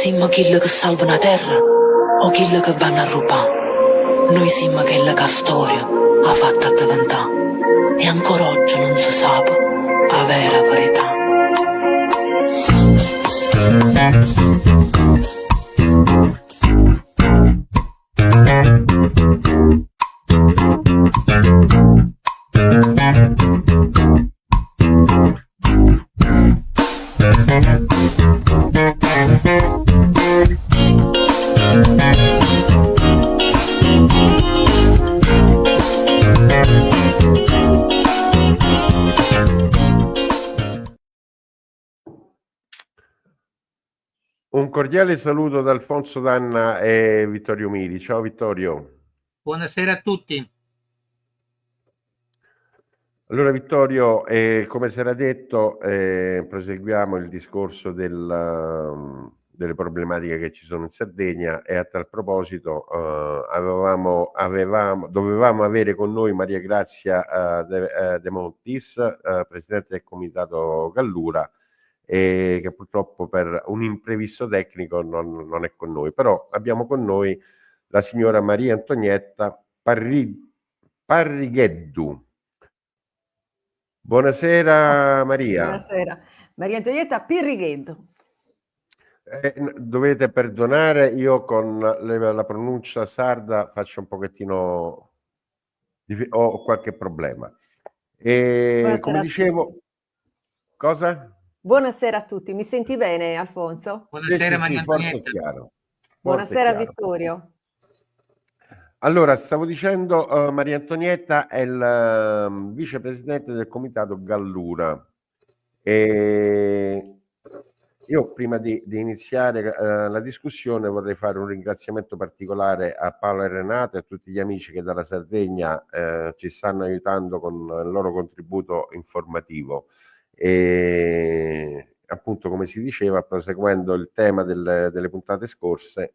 siamo quelli che salvano la terra o quelli che vanno a rubare. Noi siamo quelli che la storia ha fatto a diventare. E ancora oggi non si sa la vera verità. Un cordiale saluto da Alfonso Danna e Vittorio Miri. Ciao Vittorio. Buonasera a tutti. Allora Vittorio, come si era detto, proseguiamo il discorso delle problematiche che ci sono in Sardegna e a tal proposito dovevamo avere con noi Maria Grazia De Montis, Presidente del Comitato Gallura, che purtroppo per un imprevisto tecnico non è con noi, però abbiamo con noi la signora Maria Antonietta Parrigheddu. Buonasera Maria. Buonasera. Maria Antonietta Pirrigheddu. Dovete perdonare, io con la pronuncia sarda faccio un pochettino ho qualche problema. Come dicevo, cosa? Buonasera a tutti, mi senti bene Alfonso? Buonasera Sì, Maria Antonietta. forte e chiaro. Buonasera Vittorio. Allora, stavo dicendo, Maria Antonietta è il vicepresidente del Comitato Gallura. Io prima di iniziare la discussione vorrei fare un ringraziamento particolare a Paolo e Renato e a tutti gli amici che dalla Sardegna ci stanno aiutando con il loro contributo informativo. E appunto, come si diceva, proseguendo il tema delle puntate scorse,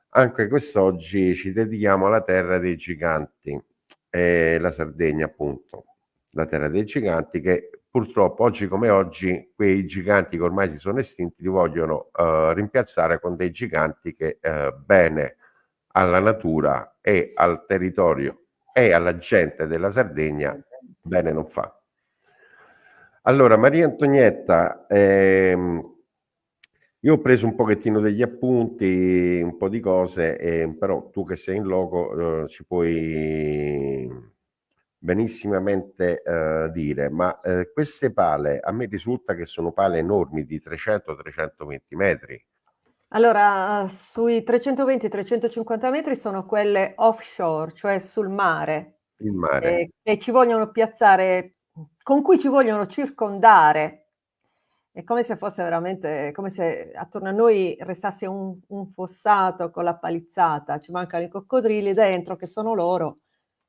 anche quest'oggi ci dedichiamo alla terra dei giganti, la Sardegna appunto, la terra dei giganti che purtroppo oggi come oggi quei giganti che ormai si sono estinti li vogliono rimpiazzare con dei giganti che bene alla natura e al territorio e alla gente della Sardegna bene non fa. Allora, Maria Antonietta, io ho preso un pochettino degli appunti, un po' di cose, però tu che sei in loco ci puoi benissimamente dire, ma queste pale a me risulta che sono pale enormi di 300-320 metri. Allora, sui 320-350 metri sono quelle offshore, cioè sul mare, Il mare. che ci vogliono piazzare, con cui ci vogliono circondare. È come se fosse veramente, come se attorno a noi restasse un fossato con la palizzata, ci mancano i coccodrilli dentro che sono loro.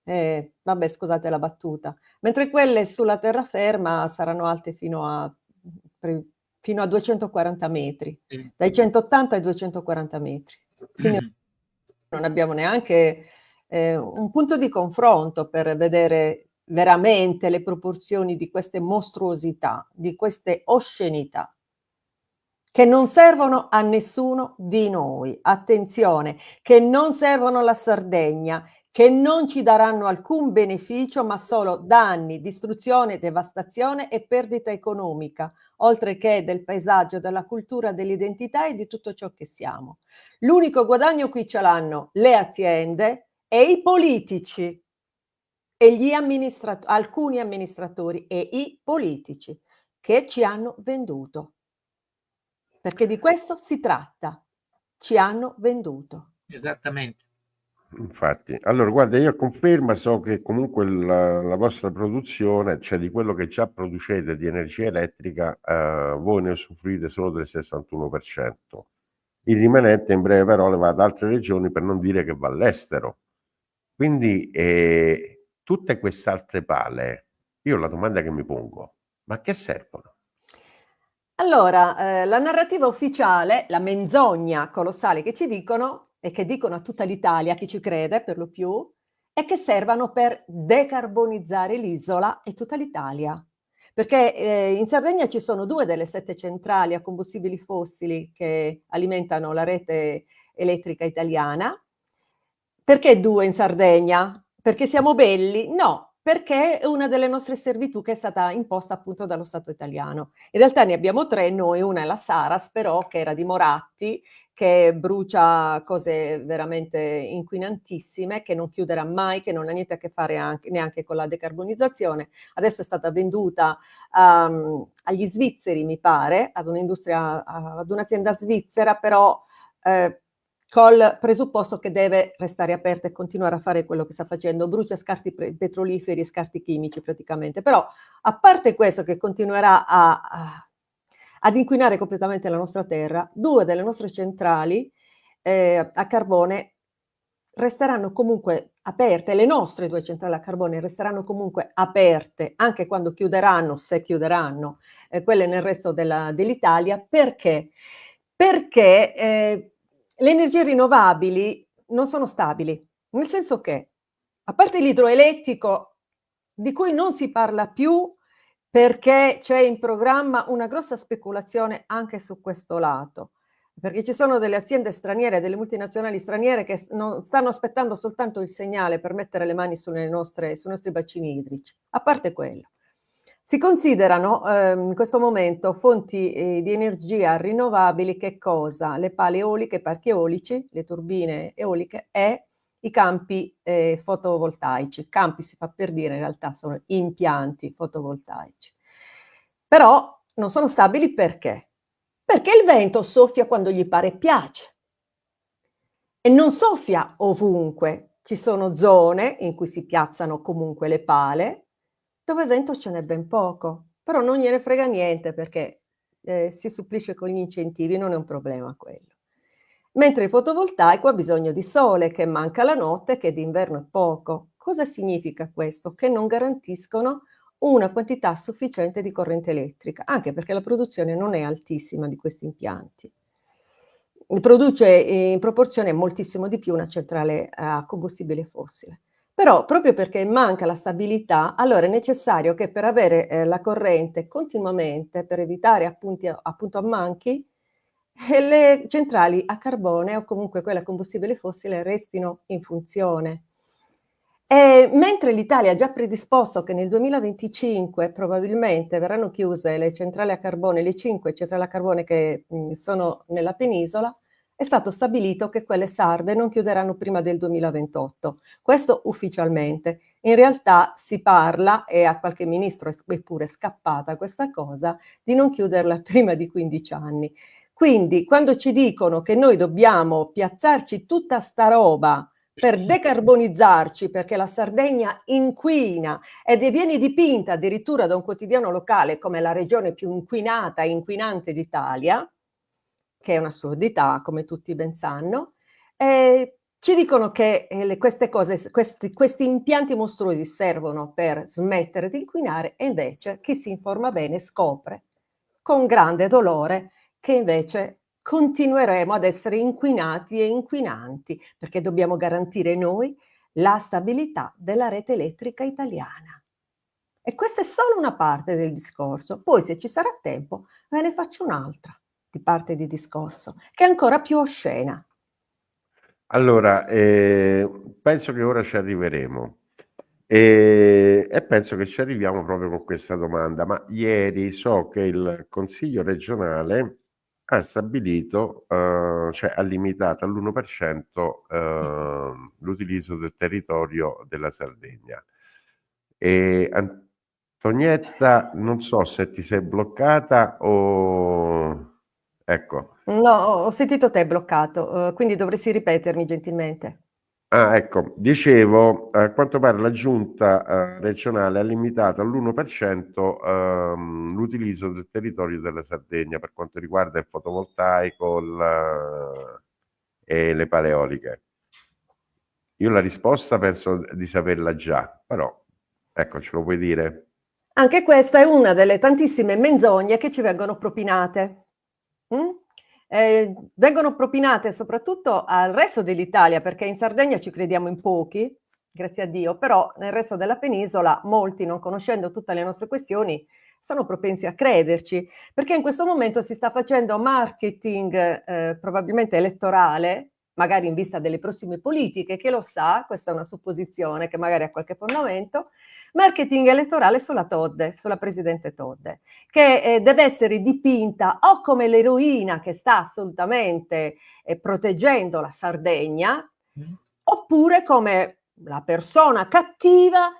Vabbè, scusate la battuta. Mentre quelle sulla terraferma saranno alte fino a 240 metri, dai 180 ai 240 metri. Quindi non abbiamo neanche un punto di confronto per vedere veramente le proporzioni di queste mostruosità, di queste oscenità, che non servono a nessuno di noi. Attenzione, che non servono alla Sardegna, che non ci daranno alcun beneficio, ma solo danni, distruzione, devastazione e perdita economica, oltre che del paesaggio, della cultura, dell'identità e di tutto ciò che siamo. L'unico guadagno qui ce l'hanno le aziende e i politici e gli alcuni amministratori e i politici che ci hanno venduto. Perché di questo si tratta. Ci hanno venduto. Esattamente. Infatti, allora guarda, io a conferma so che comunque la vostra produzione, cioè di quello che già producete di energia elettrica, voi ne usufruite solo del 61%. Il rimanente in breve parole va ad altre regioni, per non dire che va all'estero. Quindi tutte queste altre pale, io la domanda che mi pongo, ma a che servono? Allora, la narrativa ufficiale, la menzogna colossale che ci dicono e che dicono a tutta l'Italia, chi ci crede per lo più, è che servano per decarbonizzare l'isola e tutta l'Italia. perché in Sardegna ci sono 2 delle 7 centrali a combustibili fossili che alimentano la rete elettrica italiana. Perché 2 in Sardegna? Perché siamo belli? No, perché è una delle nostre servitù che è stata imposta appunto dallo Stato italiano. In realtà ne abbiamo 3 noi, una è la Saras però, che era di Moratti, che brucia cose veramente inquinantissime, che non chiuderà mai, che non ha niente a che fare neanche con la decarbonizzazione. Adesso è stata venduta agli svizzeri, mi pare, ad un'azienda svizzera, però col presupposto che deve restare aperta e continuare a fare quello che sta facendo, brucia scarti petroliferi e scarti chimici praticamente. Però, a parte questo che continuerà ad inquinare completamente la nostra terra, 2 delle nostre centrali a carbone resteranno comunque aperte, le nostre 2 centrali a carbone resteranno comunque aperte anche quando chiuderanno, se chiuderanno, quelle nel resto dell'Italia. Perché? Perché le energie rinnovabili non sono stabili, nel senso che, a parte l'idroelettrico, di cui non si parla più perché c'è in programma una grossa speculazione anche su questo lato, perché ci sono delle aziende straniere, delle multinazionali straniere che stanno aspettando soltanto il segnale per mettere le mani sui nostri bacini idrici. A parte quello, si considerano in questo momento fonti di energia rinnovabili che cosa? Le pale eoliche, i parchi eolici, le turbine eoliche e i campi fotovoltaici. Campi si fa per dire, in realtà sono impianti fotovoltaici. Però non sono stabili perché? Perché il vento soffia quando gli pare e piace e non soffia ovunque. Ci sono zone in cui si piazzano comunque le pale dove vento ce n'è ben poco, però non gliene frega niente perché si supplisce con gli incentivi, non è un problema quello. Mentre il fotovoltaico ha bisogno di sole, che manca la notte, che d'inverno è poco. Cosa significa questo? Che non garantiscono una quantità sufficiente di corrente elettrica, anche perché la produzione non è altissima di questi impianti. Produce in proporzione moltissimo di più una centrale a combustibile fossile. Però proprio perché manca la stabilità, allora è necessario che per avere la corrente continuamente, per evitare appunto ammanchi, le centrali a carbone o comunque quelle a combustibile fossile restino in funzione. Mentre l'Italia ha già predisposto che nel 2025 probabilmente verranno chiuse le centrali a carbone, le 5 centrali a carbone che sono nella penisola, è stato stabilito che quelle sarde non chiuderanno prima del 2028. Questo ufficialmente. In realtà si parla, e a qualche ministro è pure scappata questa cosa, di non chiuderla prima di 15 anni. Quindi quando ci dicono che noi dobbiamo piazzarci tutta sta roba per decarbonizzarci, perché la Sardegna inquina ed viene dipinta addirittura da un quotidiano locale come la regione più inquinata e inquinante d'Italia, che è un'assurdità, come tutti ben sanno, ci dicono che queste cose, questi impianti mostruosi servono per smettere di inquinare e invece chi si informa bene scopre con grande dolore che invece continueremo ad essere inquinati e inquinanti, perché dobbiamo garantire noi la stabilità della rete elettrica italiana. E questa è solo una parte del discorso. Poi, se ci sarà tempo, ve ne faccio un'altra di parte di discorso, che è ancora più oscena. Allora, penso che ora ci arriveremo e penso che ci arriviamo proprio con questa domanda, ma ieri so che il Consiglio regionale ha stabilito, cioè ha limitato all'1% l'utilizzo del territorio della Sardegna. E Antonietta, non so se ti sei bloccata o... Ecco. No, ho sentito te bloccato, quindi dovresti ripetermi gentilmente. Ah, ecco, dicevo, a quanto pare la giunta regionale ha limitato all'1% l'utilizzo del territorio della Sardegna per quanto riguarda il fotovoltaico e le paleoliche. Io la risposta penso di saperla già, però ecco, ce lo puoi dire? Anche questa è una delle tantissime menzogne che ci vengono propinate. Vengono propinate soprattutto al resto dell'Italia, perché in Sardegna ci crediamo in pochi, grazie a Dio, però nel resto della penisola molti, non conoscendo tutte le nostre questioni, sono propensi a crederci, perché in questo momento si sta facendo marketing probabilmente elettorale, magari in vista delle prossime politiche, che lo sa, questa è una supposizione che magari ha qualche fondamento, marketing elettorale sulla Todde, sulla presidente Todde, che deve essere dipinta o come l'eroina che sta assolutamente proteggendo la Sardegna, oppure come la persona cattiva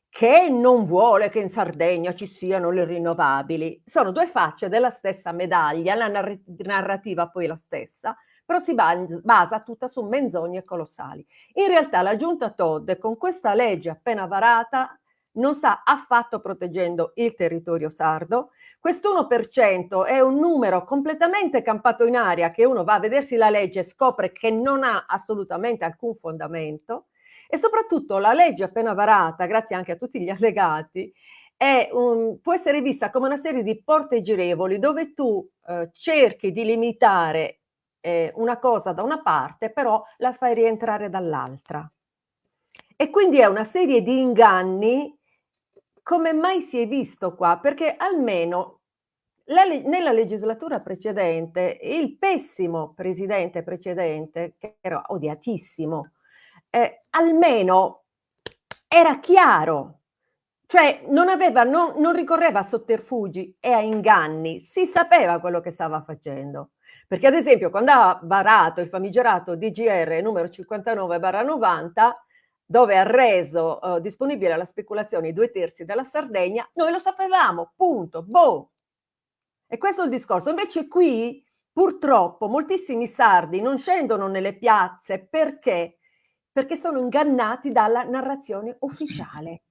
che non vuole che in Sardegna ci siano le rinnovabili. Sono due facce della stessa medaglia, la narrativa poi è la stessa, però si basa tutta su menzogne colossali. In realtà la giunta Todde con questa legge appena varata non sta affatto proteggendo il territorio sardo. Quest'1% è un numero completamente campato in aria, che uno va a vedersi la legge e scopre che non ha assolutamente alcun fondamento, e soprattutto la legge appena varata, grazie anche a tutti gli allegati, può essere vista come una serie di porte girevoli dove tu cerchi di limitare una cosa da una parte, però la fai rientrare dall'altra. E quindi è una serie di inganni come mai si è visto qua, perché almeno nella legislatura precedente il pessimo presidente precedente, che era odiatissimo, almeno era chiaro, cioè non ricorreva a sotterfugi e a inganni, si sapeva quello che stava facendo. Perché ad esempio quando ha varato il famigerato DGR numero 59/90, dove ha reso disponibile alla speculazione i 2/3 della Sardegna, noi lo sapevamo, punto, boh. E questo è il discorso. Invece qui, purtroppo, moltissimi sardi non scendono nelle piazze perché sono ingannati dalla narrazione ufficiale,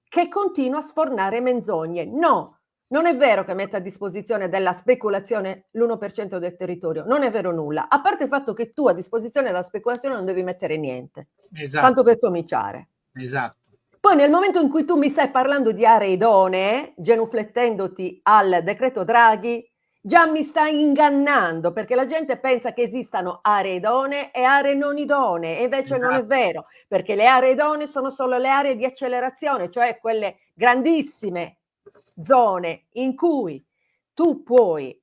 che continua a sfornare menzogne. No, non è vero che mette a disposizione della speculazione l'1% del territorio, non è vero nulla, a parte il fatto che tu a disposizione della speculazione non devi mettere niente, tanto per cominciare. Esatto. Poi nel momento in cui tu mi stai parlando di aree idonee, genuflettendoti al decreto Draghi, già mi stai ingannando, perché la gente pensa che esistano aree idonee e aree non idonee, e invece non è vero, perché le aree idonee sono solo le aree di accelerazione, cioè quelle grandissime zone in cui tu puoi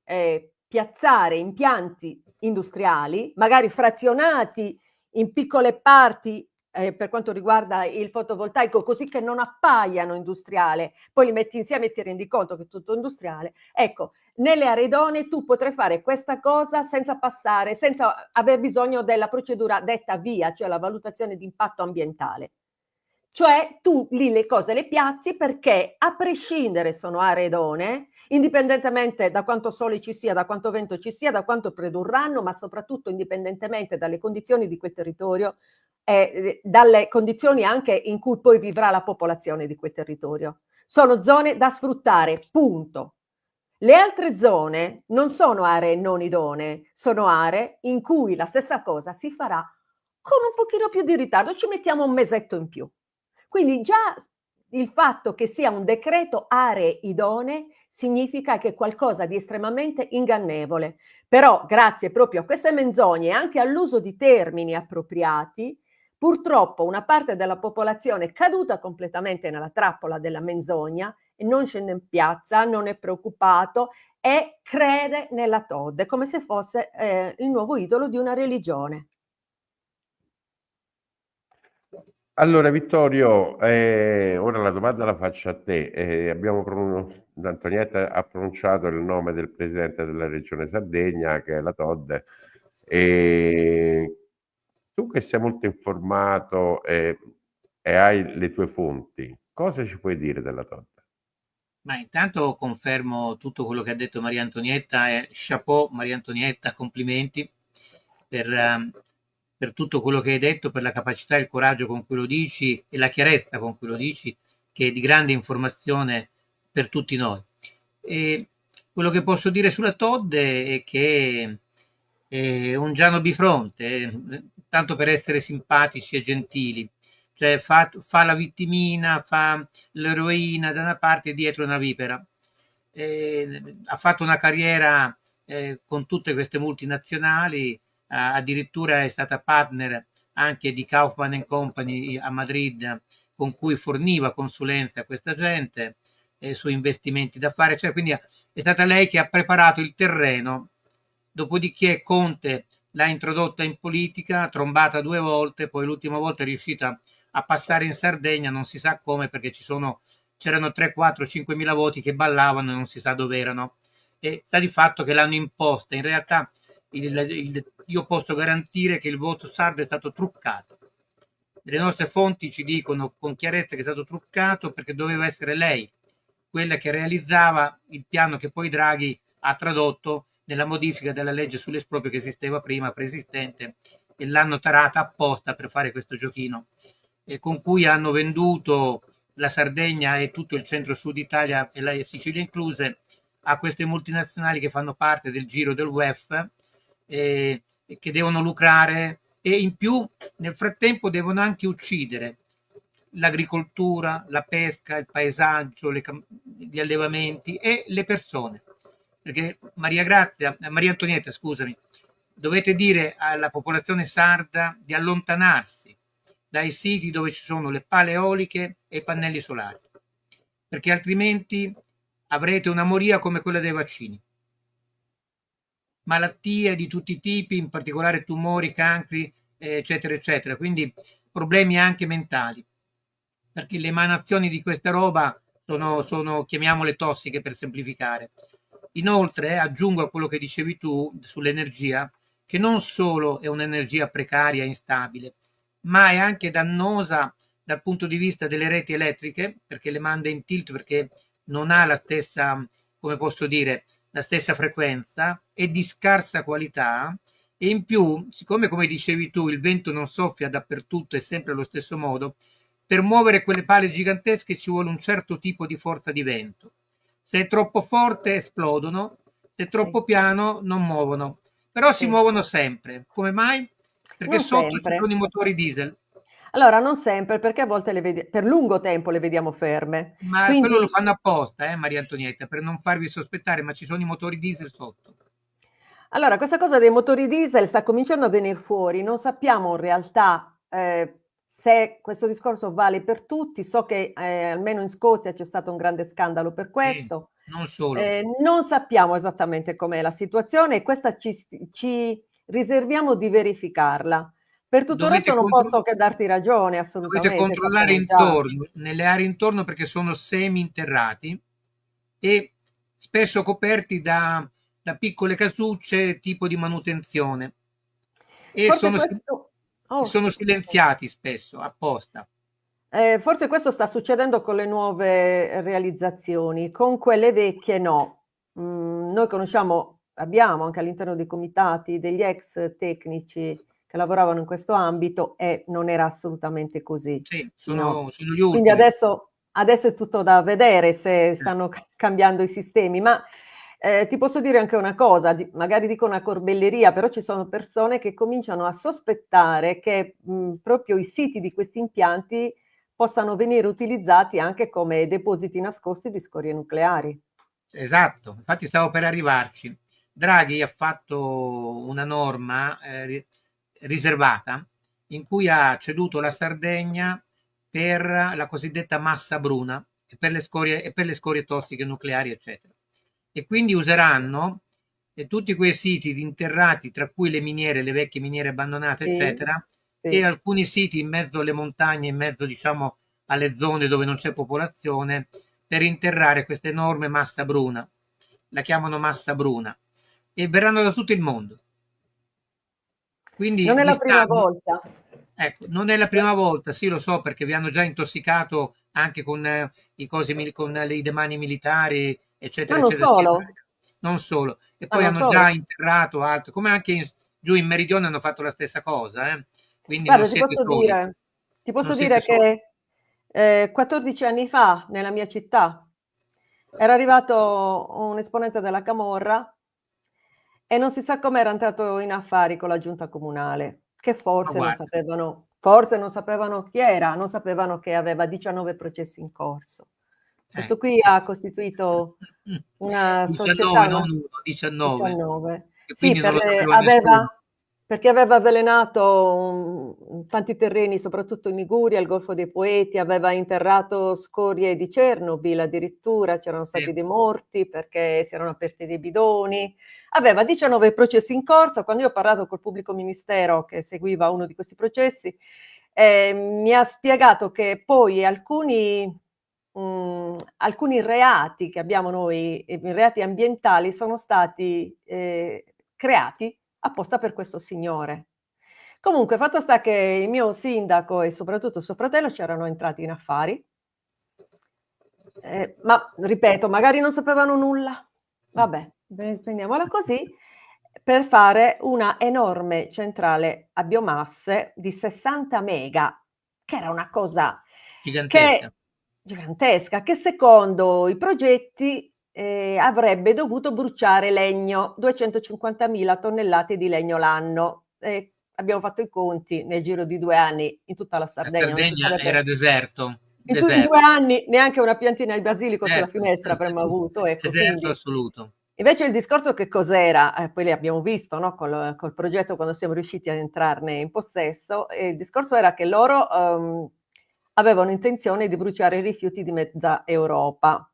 piazzare impianti industriali, magari frazionati in piccole parti per quanto riguarda il fotovoltaico, così che non appaiano industriale, poi li metti insieme e ti rendi conto che è tutto industriale. Ecco, nelle aree idonee tu potrai fare questa cosa senza aver bisogno della procedura detta VIA, cioè la valutazione di impatto ambientale. Cioè tu lì le cose le piazzi perché a prescindere sono aree idonee, indipendentemente da quanto sole ci sia, da quanto vento ci sia, da quanto produrranno, ma soprattutto indipendentemente dalle condizioni di quel territorio, dalle condizioni anche in cui poi vivrà la popolazione di quel territorio. Sono zone da sfruttare, punto. Le altre zone non sono aree non idonee, sono aree in cui la stessa cosa si farà con un pochino più di ritardo, ci mettiamo un mesetto in più. Quindi già il fatto che sia un decreto aree idonee significa che è qualcosa di estremamente ingannevole. Però grazie proprio a queste menzogne e anche all'uso di termini appropriati, purtroppo una parte della popolazione è caduta completamente nella trappola della menzogna e non scende in piazza, non è preoccupato e crede nella Todde come se fosse il nuovo idolo di una religione. Allora Vittorio, ora la domanda la faccio a te. Antonietta ha pronunciato il nome del presidente della regione Sardegna, che è la Todde. Tu che sei molto informato e hai le tue fonti, cosa ci puoi dire della Todde? Ma intanto confermo tutto quello che ha detto Maria Antonietta e chapeau Maria Antonietta, complimenti per tutto quello che hai detto, per la capacità e il coraggio con cui lo dici e la chiarezza con cui lo dici, che è di grande informazione per tutti noi. E quello che posso dire sulla Todde è che è un Giano bifronte, tanto per essere simpatici e gentili, cioè fa la vittimina, fa l'eroina da una parte e dietro una vipera. Ha fatto una carriera con tutte queste multinazionali, addirittura è stata partner anche di Kaufman Company a Madrid, con cui forniva consulenze a questa gente. su investimenti da fare, cioè, quindi è stata lei che ha preparato il terreno, dopodiché Conte l'ha introdotta in politica, trombata 2 volte, poi l'ultima volta è riuscita a passare in Sardegna, non si sa come, perché c'erano 3, 4, 5 mila voti che ballavano e non si sa dove erano. E sta di fatto che l'hanno imposta. In realtà io posso garantire che il voto sardo è stato truccato. Le nostre fonti ci dicono con chiarezza che è stato truccato perché doveva essere lei quella che realizzava il piano che poi Draghi ha tradotto nella modifica della legge sull'esproprio che esisteva prima, preesistente, e l'hanno tarata apposta per fare questo giochino, con cui hanno venduto la Sardegna e tutto il centro-sud Italia e la Sicilia incluse a queste multinazionali che fanno parte del giro del WEF, che devono lucrare e in più nel frattempo devono anche uccidere l'agricoltura, la pesca, il paesaggio, gli allevamenti e le persone. Perché Maria Antonietta, scusami, dovete dire alla popolazione sarda di allontanarsi dai siti dove ci sono le pale eoliche e i pannelli solari, perché altrimenti avrete una moria come quella dei vaccini. Malattie di tutti i tipi, in particolare tumori, cancri, eccetera, eccetera. Quindi problemi anche mentali, perché le emanazioni di questa roba sono, chiamiamole tossiche per semplificare. Inoltre, aggiungo a quello che dicevi tu sull'energia, che non solo è un'energia precaria e instabile, ma è anche dannosa dal punto di vista delle reti elettriche, perché le manda in tilt, perché non ha la stessa, come posso dire, la stessa frequenza, è di scarsa qualità e in più, siccome come dicevi tu il vento non soffia dappertutto e sempre allo stesso modo, per muovere quelle pale gigantesche ci vuole un certo tipo di forza di vento. Se è troppo forte esplodono, se è troppo piano non muovono, però si muovono sempre. Come mai? Perché Non sotto ci sempre. sono i motori diesel. Allora, non sempre, perché a volte per lungo tempo le vediamo ferme. Ma quello lo Quindi, fanno apposta, Maria Antonietta, per non farvi sospettare, ma ci sono i motori diesel sotto. allora, questa cosa dei motori diesel sta cominciando a venire fuori. Non sappiamo in realtà se questo discorso vale per tutti. So che almeno in Scozia c'è stato un grande scandalo per Sì, questo. non solo. Non sappiamo esattamente com'è la situazione e questa ci riserviamo di verificarla. Per tutto il resto non posso che darti ragione, Dovete assolutamente, controllare sappiamo già. intorno, nelle aree intorno, perché sono semi interrati e spesso coperti da piccole casucce tipo di manutenzione e Forse questo... Oh, sono silenziati spesso apposta. forse questo sta succedendo con le nuove realizzazioni, con quelle vecchie no. Noi abbiamo anche all'interno dei comitati degli ex tecnici che lavoravano in questo ambito e non era assolutamente così. Sì, No. sono gli Quindi ultimi. adesso è tutto da vedere se stanno cambiando i sistemi, ma ti posso dire anche una cosa, magari dico una corbelleria, però ci sono persone che cominciano a sospettare che proprio i siti di questi impianti possano venire utilizzati anche come depositi nascosti di scorie nucleari. Esatto, infatti stavo per arrivarci. Draghi ha fatto una norma riservata in cui ha ceduto la Sardegna per la cosiddetta massa bruna e per le scorie tossiche nucleari, eccetera. E quindi useranno tutti quei siti interrati, tra cui le miniere, le vecchie miniere abbandonate, Sì, eccetera, e sì. alcuni siti in mezzo alle montagne, in mezzo, diciamo, alle zone dove non c'è popolazione, per interrare questa enorme massa bruna. La chiamano massa bruna e verranno da tutto il mondo. Quindi Non è vi la prima stanno, volta. ecco, non è la prima volta, sì, lo so, perché vi hanno già intossicato anche con i cosi, con i demani militari, Ma eccetera, non eccetera. Sì, solo, non solo, e ma poi non hanno già solo. interrato altro, come anche giù in Meridione hanno fatto la stessa cosa, quindi non Guarda, siete soli, ti non posso siete dire soli. che 14 anni fa nella mia città era arrivato un esponente della Camorra e non si sa come era entrato in affari con la giunta comunale, che Ma forse non sapevano chi era, non sapevano che aveva 19 processi in corso. Questo qui ecco. ha costituito una società, 19, non 1, 19. 19. E Sì, quindi non lo sapeva aveva nessuno. perché aveva avvelenato tanti terreni, soprattutto in Liguria, il Golfo dei Poeti, aveva interrato scorie di Chernobyl addirittura, c'erano stati Sì. dei morti perché si erano aperti dei bidoni. Aveva 19 processi in corso. Quando io ho parlato col pubblico ministero che seguiva uno di questi processi, mi ha spiegato che poi alcuni reati che abbiamo noi, i reati ambientali, sono stati creati apposta per questo signore. Comunque, fatto sta che il mio sindaco e soprattutto suo fratello c'erano entrati in affari, ma ripeto, magari non sapevano nulla. Vabbè, prendiamola così, per fare una enorme centrale a biomasse di 60 mega, che era una cosa Gigantesca. che gigantesca, che secondo i progetti avrebbe dovuto bruciare legno, 250.000 tonnellate di legno l'anno. Abbiamo fatto i conti nel giro di 2 anni in tutta la La Sardegna, non ci Sardegna era sarebbe deserto, in 2 deserto, anni neanche una piantina di basilico sulla certo, finestra avremmo avuto, ecco. deserto Quindi assoluto. invece il discorso che cos'era? Poi l'abbiamo visto, no, col progetto quando siamo riusciti a entrarne in possesso, il discorso era che loro avevano intenzione di bruciare i rifiuti di mezza Europa,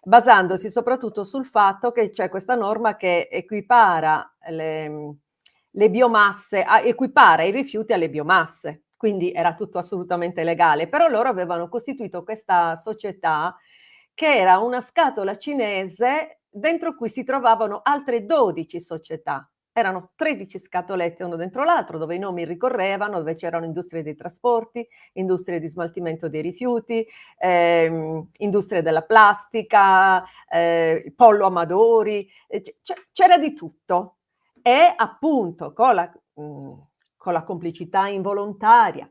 basandosi soprattutto sul fatto che c'è questa norma che equipara le biomasse, equipara i rifiuti alle biomasse, quindi era tutto assolutamente legale, però loro avevano costituito questa società che era una scatola cinese dentro cui si trovavano altre 12 società. Erano 13 scatolette uno dentro l'altro, dove i nomi ricorrevano, dove c'erano industrie dei trasporti, industrie di smaltimento dei rifiuti, industrie della plastica, pollo amadori, c'era di tutto. E appunto con la complicità involontaria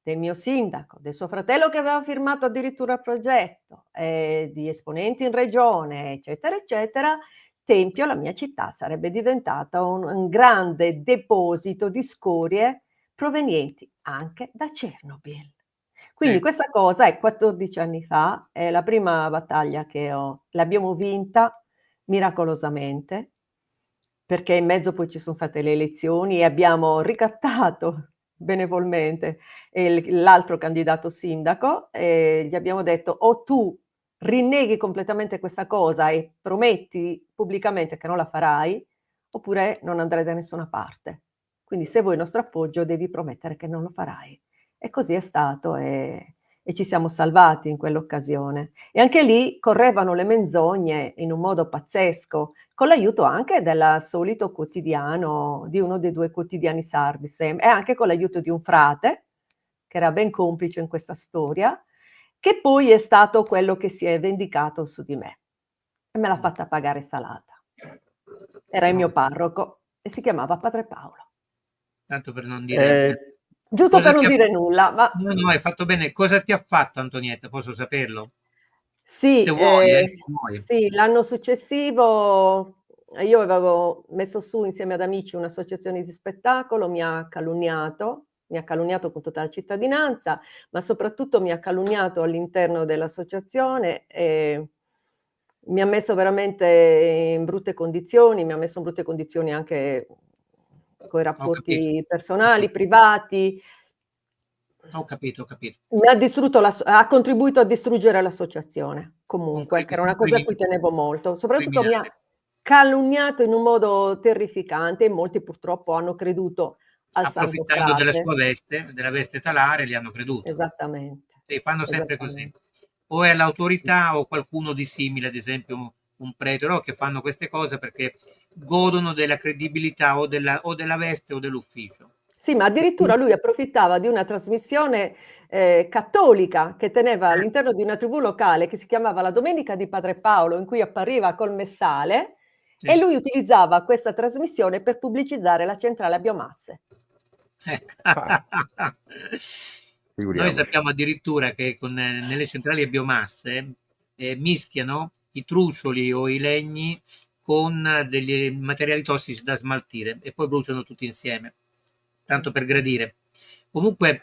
del mio sindaco, del suo fratello che aveva firmato addirittura il progetto, di esponenti in regione, eccetera, eccetera, Tempio, la mia città, sarebbe diventata un grande deposito di scorie provenienti anche da Chernobyl. Quindi Sì. questa cosa è 14 anni fa, è la prima battaglia l'abbiamo vinta miracolosamente, perché in mezzo poi ci sono state le elezioni e abbiamo ricattato benevolmente l'altro candidato sindaco e gli abbiamo detto: o tu rinneghi completamente questa cosa e prometti pubblicamente che non la farai, oppure non andrai da nessuna parte. Quindi se vuoi il nostro appoggio devi promettere che non lo farai. E così è stato e ci siamo salvati in quell'occasione. E anche lì correvano le menzogne in un modo pazzesco, con l'aiuto anche del solito quotidiano, di uno dei 2 quotidiani sardi e anche con l'aiuto di un frate, che era ben complice in questa storia, che poi è stato quello che si è vendicato su di me e me l'ha fatta pagare salata. Era il mio parroco e si chiamava Padre Paolo. Tanto per non dire... Giusto Cosa per non ti ha... dire nulla, ma No, no, hai fatto bene. Cosa ti ha fatto Antonietta? Posso saperlo? Se sì, vuoi, se vuoi. sì, l'anno successivo io avevo messo su insieme ad amici un'associazione di spettacolo, mi ha calunniato con tutta la cittadinanza, ma soprattutto mi ha calunniato all'interno dell'associazione e mi ha messo veramente in brutte condizioni, mi ha messo in brutte condizioni anche coi Ho capito, rapporti ho personali, capito, privati. ho capito, ho capito. Ha contribuito a distruggere l'associazione, comunque, che era una Un cosa a cui tenevo molto. Soprattutto mi ha criminale. calunniato in un modo terrificante e molti purtroppo hanno creduto al santo Approfittando della frate. sua veste, della veste talare, gli hanno creduto. Esattamente, Sì, fanno sempre così. esattamente. O è l'autorità o qualcuno di simile, ad esempio un prete, no, che fanno queste cose perché godono della credibilità o della veste o dell'ufficio. Sì, ma addirittura lui approfittava di una trasmissione cattolica che teneva all'interno di una tribù locale che si chiamava La Domenica di Padre Paolo, in cui appariva col messale, e Sì. lui utilizzava questa trasmissione per pubblicizzare la centrale a biomasse. Ecco. Ah, Noi figuriamoci. sappiamo addirittura che nelle centrali a biomasse mischiano i trucioli o i legni con degli materiali tossici da smaltire e poi bruciano tutti insieme, tanto per gradire. Comunque,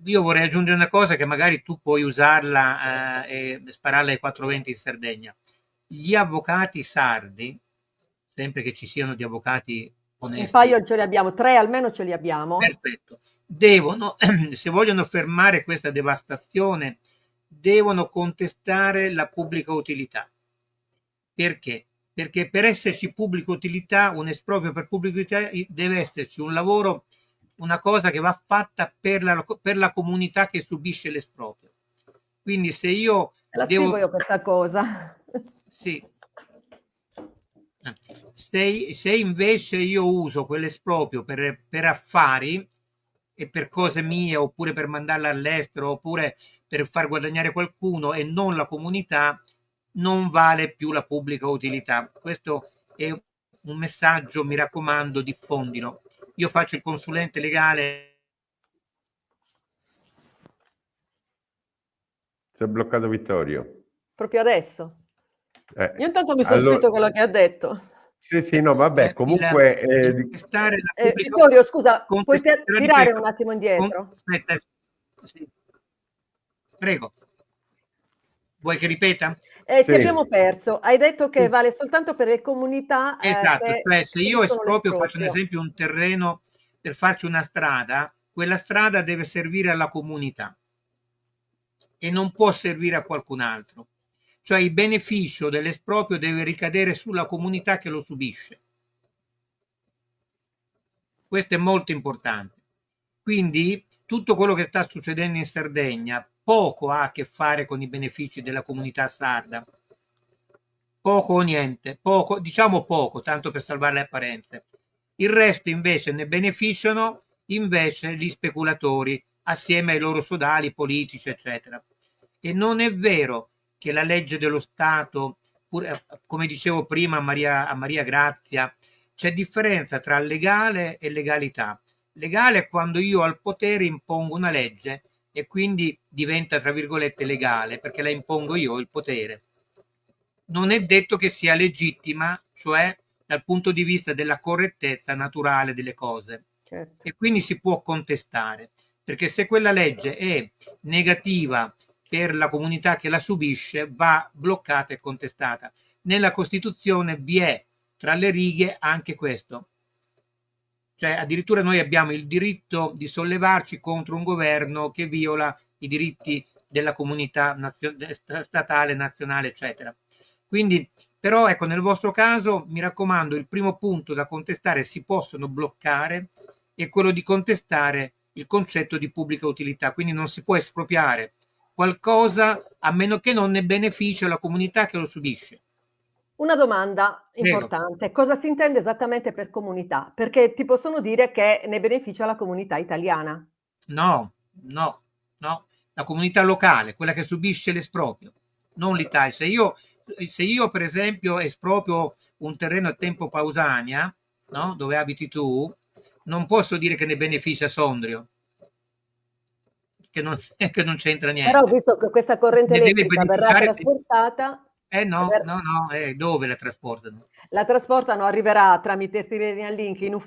io vorrei aggiungere una cosa che magari tu puoi usarla e spararla ai 420 in Sardegna. Gli avvocati sardi, sempre che ci siano di avvocati Un onesti. paio ce li abbiamo, 3 almeno ce li abbiamo. Perfetto. Devono, se vogliono fermare questa devastazione, devono contestare la pubblica utilità. Perché? Perché per esserci pubblica utilità, un esproprio per pubblica utilità, deve esserci un lavoro, una cosa che va fatta per la comunità che subisce l'esproprio. Quindi se io La devo... scrivo io questa cosa. Sì. Se invece io uso quell'esproprio per affari e per cose mie, oppure per mandarla all'estero, oppure per far guadagnare qualcuno e non la comunità, non vale più la pubblica utilità. Questo è un messaggio, mi raccomando, diffondilo. Io faccio il consulente legale. Si è bloccato Vittorio. Proprio adesso. Io intanto mi sono Allora, scritto quello che ha detto. sì, no, vabbè, comunque... Contestare la pubblica Vittorio, scusa, puoi contestare, tirare ripeto, un attimo indietro? aspetta, sì. Prego. Vuoi che ripeta? Ti Sì. abbiamo perso. Hai detto che vale soltanto per le comunità Esatto, che cioè se io subiscono esproprio, faccio un l'esproprio. esempio, un terreno per farci una strada, quella strada deve servire alla comunità e non può servire a qualcun altro. Cioè il beneficio dell'esproprio deve ricadere sulla comunità che lo subisce. Questo è molto importante. Quindi tutto quello che sta succedendo in Sardegna poco ha a che fare con i benefici della comunità sarda. Poco o niente, poco, diciamo poco, tanto per salvare le apparenze. Il resto invece ne beneficiano invece gli speculatori assieme ai loro sodali politici, eccetera. E non è vero che la legge dello Stato, come dicevo prima a Maria Grazia, c'è differenza tra legale e legalità. Legale è quando io al potere impongo una legge e quindi diventa, tra virgolette, legale, perché la impongo io il potere. Non è detto che sia legittima, cioè dal punto di vista della correttezza naturale delle cose. Certo. E quindi si può contestare, perché se quella legge è negativa per la comunità che la subisce, va bloccata e contestata. Nella Costituzione vi è tra le righe anche questo. Cioè addirittura noi abbiamo il diritto di sollevarci contro un governo che viola i diritti della comunità statale, nazionale, eccetera. Quindi, però, ecco, nel vostro caso, mi raccomando, il primo punto da contestare si possono bloccare è quello di contestare il concetto di pubblica utilità. Quindi non si può espropriare qualcosa a meno che non ne beneficia la comunità che lo subisce. Una domanda Prego. importante, cosa si intende esattamente per comunità? Perché ti possono dire che ne beneficia la comunità italiana. No, la comunità locale, quella che subisce l'esproprio, non l'Italia. Se io per esempio esproprio un terreno a Tempo Pausania, no? Dove abiti tu, non posso dire che ne beneficia Sondrio, che non c'entra niente. Però visto che questa corrente Ne deve elettrica verrà beneficiare. trasportata, No, dove la trasportano? la trasportano, arriverà tramite Tyrrhenian Link in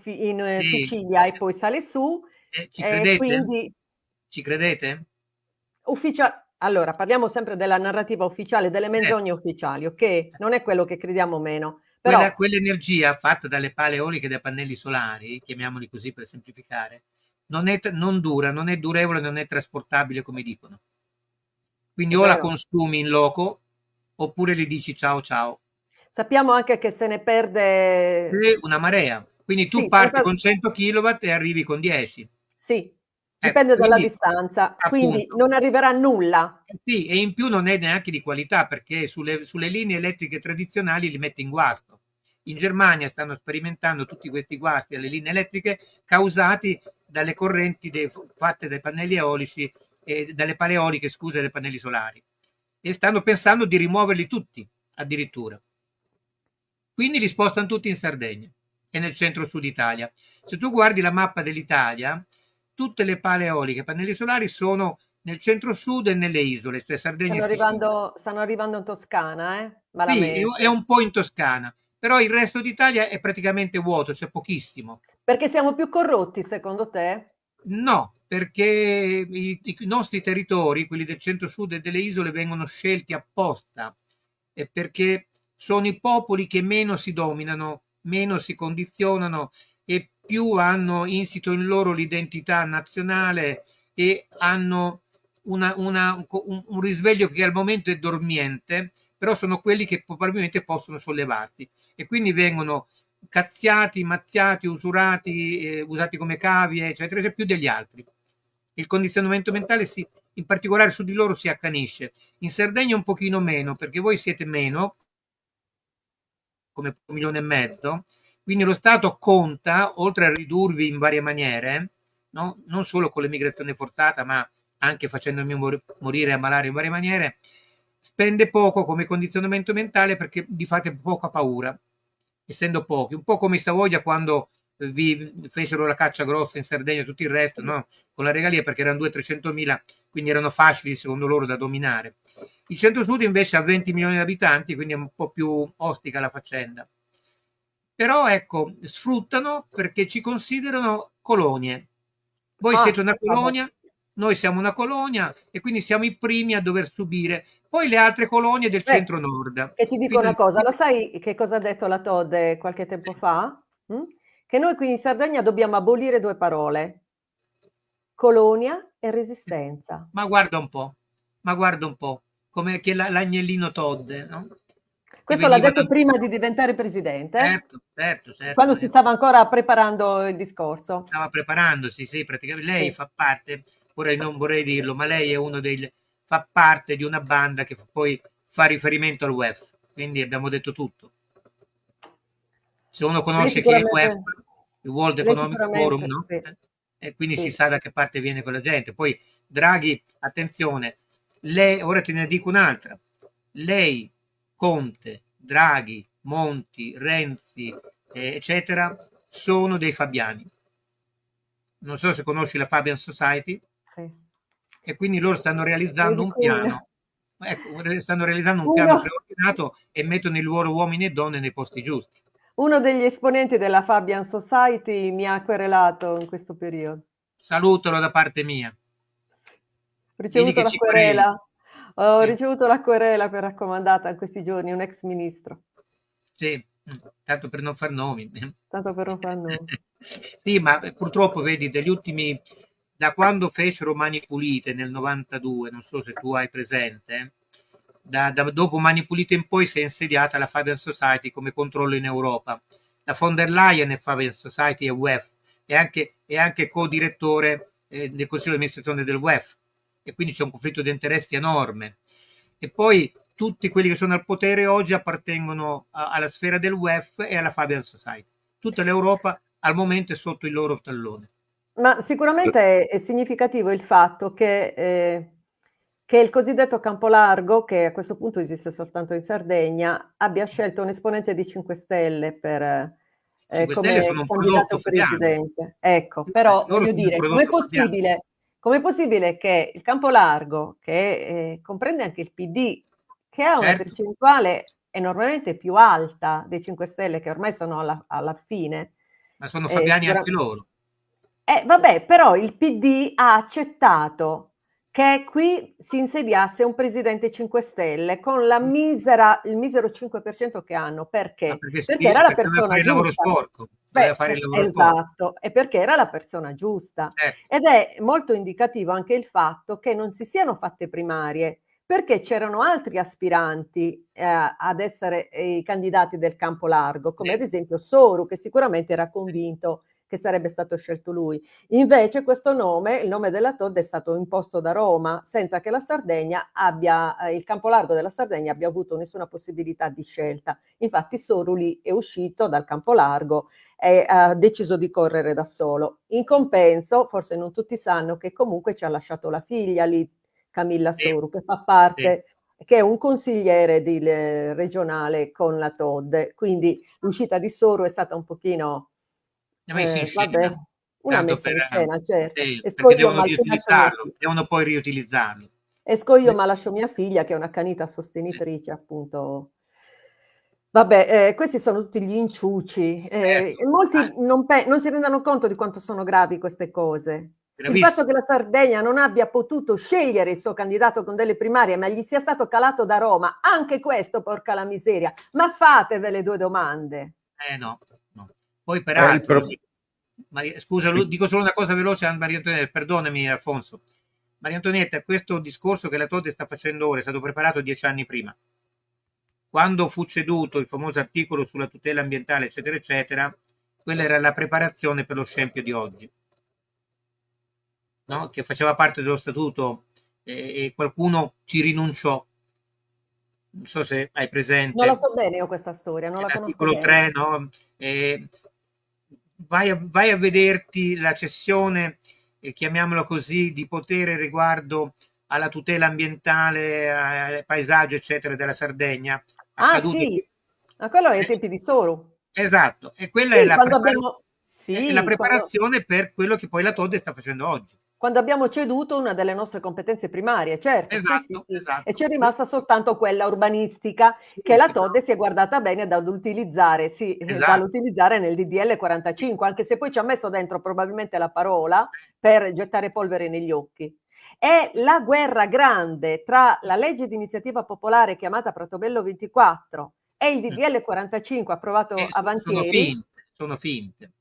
Sì. Sicilia e poi sale su, Ci credete? quindi Ci credete? allora parliamo sempre della narrativa ufficiale, delle menzogne ufficiali, ok? Non è quello che crediamo meno. Però Quell'energia fatta dalle pale eoliche e dai pannelli solari, chiamiamoli così per semplificare, non dura, non è durevole, non è trasportabile come dicono. Quindi o la consumi in loco oppure gli dici ciao ciao. Sappiamo anche che se ne perde Una marea. Quindi tu Sì, parti con 100 kW e arrivi con 10. Sì, dipende dalla Quindi, distanza, quindi appunto. non arriverà nulla. Sì, e in più non è neanche di qualità perché sulle linee elettriche tradizionali li mette in guasto. In Germania stanno sperimentando tutti questi guasti alle linee elettriche causati dalle correnti fatte dai pannelli eolici e dalle pale eoliche, scusa, dai pannelli solari. E stanno pensando di rimuoverli tutti, addirittura. Quindi li spostano tutti in Sardegna e nel centro-sud Italia. Se tu guardi la mappa dell'Italia, tutte le pale eoliche e pannelli solari sono nel centro-sud e nelle isole, cioè Sardegna e Sicilia. Stanno arrivando in Toscana, Sì, malamente. è un po' in Toscana, però il resto d'Italia è praticamente vuoto, c'è pochissimo. Perché siamo più corrotti, secondo te? No, perché i nostri territori, quelli del centro-sud e delle isole, vengono scelti apposta, perché sono i popoli che meno si dominano, meno si condizionano, e più hanno insito in loro l'identità nazionale e hanno un risveglio che al momento è dormiente, però sono quelli che probabilmente possono sollevarsi e quindi vengono cazziati, mazziati, usurati, usati come cavie, eccetera, più degli altri. Il condizionamento mentale in particolare su di loro si accanisce. In Sardegna un pochino meno, perché voi siete meno, come 1,5 milioni, quindi lo Stato conta, oltre a ridurvi in varie maniere, no? Non solo con l'emigrazione forzata, ma anche facendomi morire e ammalare in varie maniere, spende poco come condizionamento mentale perché vi fate poca paura, essendo pochi, un po' come i Savoia quando vi fecero la caccia grossa in Sardegna e tutto il resto, no? Con la regalia perché erano 200-300 mila, quindi erano facili secondo loro da dominare. Il centro-sud invece ha 20 milioni di abitanti, quindi è un po' più ostica la faccenda. Però ecco, sfruttano perché ci considerano colonie. Voi siete una colonia, noi siamo una colonia e quindi siamo i primi a dover subire. Poi le altre colonie del centro-nord. E ti dico una cosa, lo sai che cosa ha detto la Todde qualche tempo fa? Che noi qui in Sardegna dobbiamo abolire 2 parole, colonia e resistenza. Ma guarda un po', come che l'agnellino Todde, no? Questo l'ha detto prima di diventare presidente, certo. quando si stava ancora preparando il discorso. Stava preparandosi, sì, praticamente lei fa parte, non vorrei dirlo, ma lei è fa parte di una banda che poi fa riferimento al WEF, quindi abbiamo detto tutto. Se uno conosce chi è il WEF, il World Economic Forum, no? Sì. E quindi si sa da che parte viene quella gente. Poi Draghi, attenzione, lei, ora te ne dico un'altra, lei, Conte, Draghi, Monti, Renzi, eccetera, sono dei Fabiani. Non so se conosci la Fabian Society, sì. E quindi loro stanno realizzando un piano. Stanno realizzando un piano preordinato e mettono i loro uomini e donne nei posti giusti. Uno degli esponenti della Fabian Society mi ha querelato in questo periodo. Salutalo da parte mia. Ho ricevuto la querela. Ho ricevuto la querela per raccomandata in questi giorni, un ex ministro. Sì, tanto per non far nomi. Tanto per non far nomi. Sì, ma purtroppo vedi, degli ultimi, da quando fecero Mani Pulite nel 92, non so se tu hai presente, dopo Mani Pulite in poi si è insediata la Fabian Society come controllo in Europa. La von der Leyen è Fabian Society e WEF, è anche co-direttore del Consiglio di amministrazione del WEF, e quindi c'è un conflitto di interessi enorme. E poi tutti quelli che sono al potere oggi appartengono alla sfera del WEF e alla Fabian Society. Tutta l'Europa al momento è sotto il loro tallone. Ma sicuramente è significativo il fatto che il cosiddetto Campolargo, che a questo punto esiste soltanto in Sardegna, abbia scelto un esponente di 5 Stelle per come candidato presidente. Ecco, però voglio dire, com'è possibile che il Campolargo, che comprende anche il PD, che ha una percentuale enormemente più alta dei 5 Stelle, che ormai sono alla fine. Ma sono fabiani anche loro. Vabbè, però il PD ha accettato che qui si insediasse un presidente 5 Stelle con il misero 5% che hanno. Perché? Perché era la persona giusta. Esatto, e perché era la persona giusta. Ed è molto indicativo anche il fatto che non si siano fatte primarie, perché c'erano altri aspiranti ad essere i candidati del campo largo, come ad esempio Soru, che sicuramente era convinto che sarebbe stato scelto lui. Invece questo nome, il nome della Todde, è stato imposto da Roma, senza che la Sardegna il campo largo della Sardegna abbia avuto nessuna possibilità di scelta. Infatti Soru lì è uscito dal campo largo e ha deciso di correre da solo. In compenso, forse non tutti sanno che comunque ci ha lasciato la figlia lì, Camilla Soru, che fa parte, che è un consigliere regionale con la Todde. Quindi l'uscita di Soru è stata un pochino... vabbè, una messa in scena, certo. Perché devono poi riutilizzarlo. Esco io, ma lascio mia figlia, che è una canita sostenitrice, appunto. Vabbè, questi sono tutti gli inciuci. Molti non si rendono conto di quanto sono gravi queste cose. Il fatto che la Sardegna non abbia potuto scegliere il suo candidato con delle primarie, ma gli sia stato calato da Roma, anche questo, porca la miseria. Ma fatevi le 2 domande. No. Poi peraltro Scusa, dico solo una cosa veloce a Maria Antonietta, perdonami Alfonso. Maria Antonietta, questo discorso che la Todde sta facendo ora è stato preparato 10 anni prima. Quando fu ceduto il famoso articolo sulla tutela ambientale, eccetera, eccetera, quella era la preparazione per lo scempio di oggi, no? Che faceva parte dello statuto e qualcuno ci rinunciò. Non so se hai presente. Non la so bene io questa storia, non la conosco L'articolo bene. 3, no? Vai a vederti la cessione, chiamiamola così, di potere riguardo alla tutela ambientale, al paesaggio, eccetera, della Sardegna. Ah Accaduto. sì, ma quello è ai tempi di Soro. Esatto, e quella Sì, quando abbiamo, è la sì, preparazione per quello che poi la Todde sta facendo oggi. quando abbiamo ceduto una delle nostre competenze primarie, certo, sì, sì, Esatto, sì. esatto. E c'è rimasta soltanto quella urbanistica Sì, che la che però- Todde si è guardata bene da utilizzare, sì, da Esatto. utilizzare nel DDL 45, anche se poi ci ha messo dentro probabilmente la parola per gettare polvere negli occhi. È la guerra grande tra la legge di iniziativa popolare chiamata Pratobello 24 e il DDL 45 approvato Sono avantieri. finte, sono finte.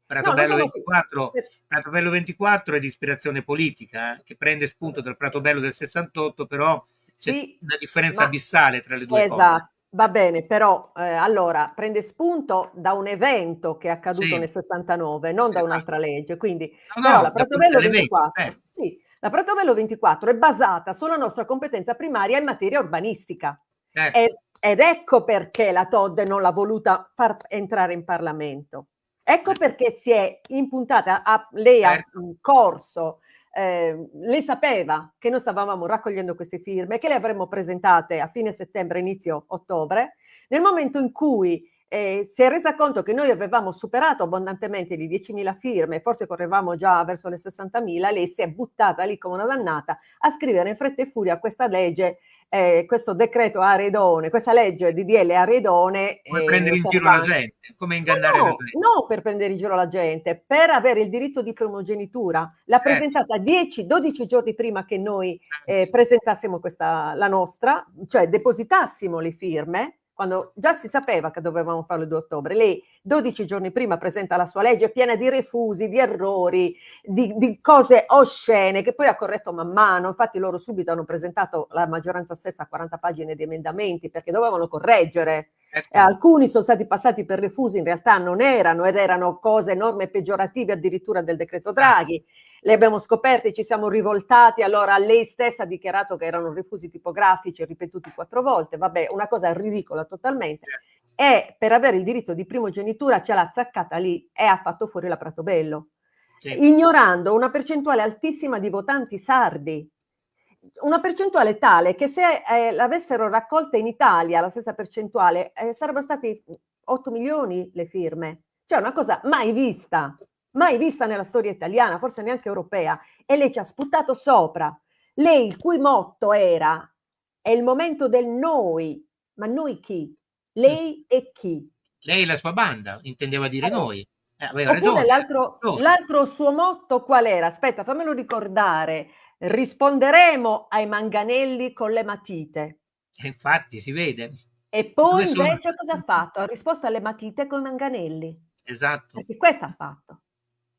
No, non Pratobello sono 24, Pratobello 24 è di ispirazione politica, che prende spunto dal Pratobello del 68, però c'è sì, una differenza ma abissale tra le due cose. esatto, va bene, però allora prende spunto da un evento che è accaduto Sì, nel 69, non da esatto. un'altra legge, quindi No, però la no, Pratobello dall'evento, 24, sì, la Pratobello 24 è basata sulla nostra competenza primaria in materia urbanistica. certo. Ed ecco perché la Todde non l'ha voluta far entrare in Parlamento. Ecco perché si è impuntata, lei ha Certo. corso, lei sapeva che noi stavamo raccogliendo queste firme, che le avremmo presentate a fine settembre, inizio ottobre, nel momento in cui si è resa conto che noi avevamo superato abbondantemente le 10.000 firme, forse correvamo già verso le 60.000, lei si è buttata lì come una dannata a scrivere in fretta e furia questa legge, questo decreto Aredone, questa legge DDL Aredone, Come prendere in giro la servante. gente, come Ma ingannare la no, gente. non per prendere in giro la gente, per avere il diritto di primogenitura. L'ha Certo. presentata 10-12 giorni prima che noi presentassimo la nostra, cioè depositassimo le firme, quando già si sapeva che dovevamo farlo il 2 ottobre. Lei 12 giorni prima presenta la sua legge piena di refusi, di errori, di cose oscene che poi ha corretto man mano. Infatti loro subito hanno presentato, la maggioranza stessa, 40 pagine di emendamenti perché dovevano correggere. Alcuni sono stati passati per refusi, in realtà non erano, ed erano cose, norme peggiorative addirittura del decreto Draghi. Le abbiamo scoperte, ci siamo rivoltati, allora lei stessa ha dichiarato che erano refusi tipografici ripetuti 4 volte, vabbè, una cosa ridicola totalmente. E per avere il diritto di primogenitura ce l'ha azzaccata lì e ha fatto fuori la Pratobello, ignorando una percentuale altissima di votanti sardi. Una percentuale tale che se l'avessero raccolta in Italia, la stessa percentuale, sarebbero stati 8 milioni le firme. Cioè una cosa mai vista nella storia italiana, forse neanche europea. E lei ci ha sputato sopra. Lei, il cui motto era, è il momento del noi. Ma noi chi? Lei e chi? Lei e la sua banda, intendeva dire noi. Aveva Oppure ragione. l'altro suo motto qual era? Aspetta, fammelo ricordare. Risponderemo ai manganelli con le matite. E infatti si vede. E poi invece cosa ha fatto? Ha risposto alle matite con i manganelli. Esatto. Perché questo ha fatto.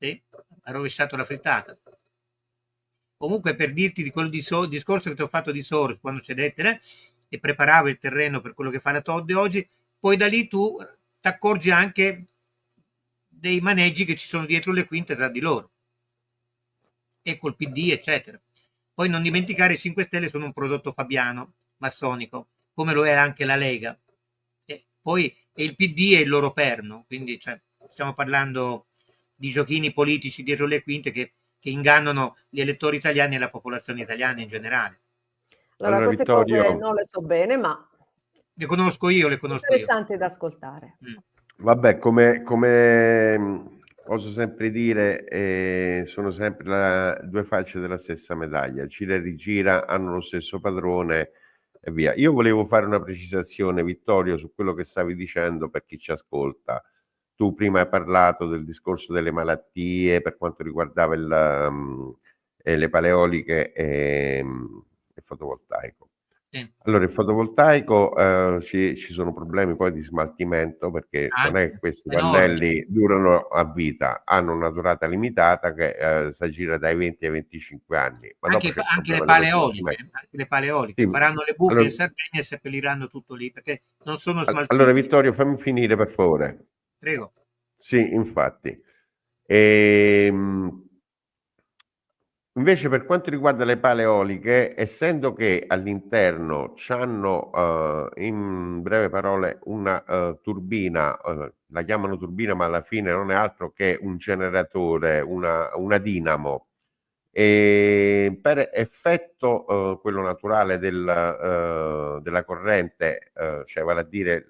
Sì, ha rovesciato la frittata. Comunque, per dirti di quello discorso che ti ho fatto di Soros quando cedette, e preparavo il terreno per quello che fa la Todde oggi, poi da lì tu ti accorgi anche dei maneggi che ci sono dietro le quinte tra di loro e col PD, eccetera. Poi non dimenticare, i 5 Stelle sono un prodotto fabiano, massonico, come lo è anche la Lega. E poi il PD è il loro perno, quindi stiamo parlando di giochini politici dietro le quinte che ingannano gli elettori italiani e la popolazione italiana in generale. Allora, queste Vittorio, cose non le so bene, ma Le conosco io. interessanti da ascoltare. vabbè, come posso sempre dire, sono sempre due facce della stessa medaglia, gira e rigira, hanno lo stesso padrone e via. Io volevo fare una precisazione, Vittorio, su quello che stavi dicendo per chi ci ascolta. Tu prima hai parlato del discorso delle malattie per quanto riguardava le paleoliche e il fotovoltaico. Sì. Allora, il fotovoltaico, ci sono problemi poi di smaltimento, perché non è che Anche questi enormi. pannelli durano a vita, hanno una durata limitata che s'aggira dai 20 ai 25 anni, ma dopo c'è il Anche le problema dello pale smaltimento. eoliche, anche le pale eoliche. Sì, Faranno le buche in allora, Sardegna e seppelliranno tutto lì, perché non sono allora smaltibili. Vittorio, fammi finire per favore. Prego. Sì, infatti. Ehm, Invece per quanto riguarda le pale eoliche, essendo che all'interno c'hanno, in breve parole, una, turbina, la chiamano turbina, ma alla fine non è altro che un generatore, una dinamo, per effetto, quello naturale della corrente, cioè vale a dire